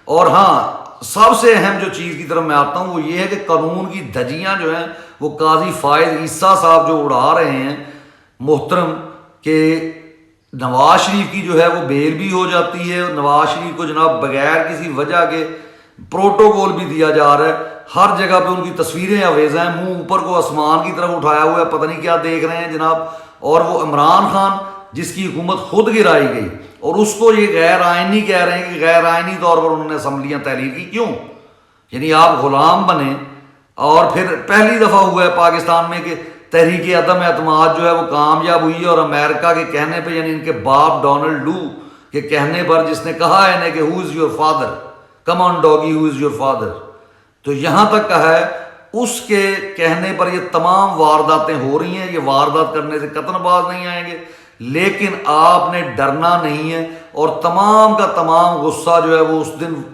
اور ہاں سب سے اہم جو چیز کی طرف میں آتا ہوں وہ یہ ہے کہ قانون کی دھجیاں جو ہیں وہ قاضی فائز عیسیٰ صاحب جو اڑا رہے ہیں محترم، کہ نواز شریف کی جو ہے وہ بیل بھی ہو جاتی ہے، اور نواز شریف کو جناب بغیر کسی وجہ کے پروٹوکول بھی دیا جا رہا ہے، ہر جگہ پہ ان کی تصویریں اویزہ ہیں، منہ اوپر کو آسمان کی طرف اٹھایا ہوا ہے، پتہ نہیں کیا دیکھ رہے ہیں جناب۔ اور وہ عمران خان جس کی حکومت خود گرائی گئی، اور اس کو یہ غیر آئینی کہہ رہے ہیں کہ غیر آئینی طور پر انہوں نے اسمبلیاں تحلیل کی۔ کیوں؟ یعنی آپ غلام بنے، اور پھر پہلی دفعہ ہوا ہے پاکستان میں کہ تحریک عدم اعتماد جو ہے وہ کامیاب ہوئی ہے، اور امریکہ کے کہنے پہ، یعنی ان کے باپ ڈونلڈ لو کے کہنے پر، جس نے کہا ہے انہیں کہ who is your father, come on doggy who is your father, تو یہاں تک کہا ہے، اس کے کہنے پر یہ تمام وارداتیں ہو رہی ہیں۔ یہ واردات کرنے سے قطن باز نہیں آئیں گے، لیکن آپ نے ڈرنا نہیں ہے، اور تمام کا تمام غصہ جو ہے وہ اس دن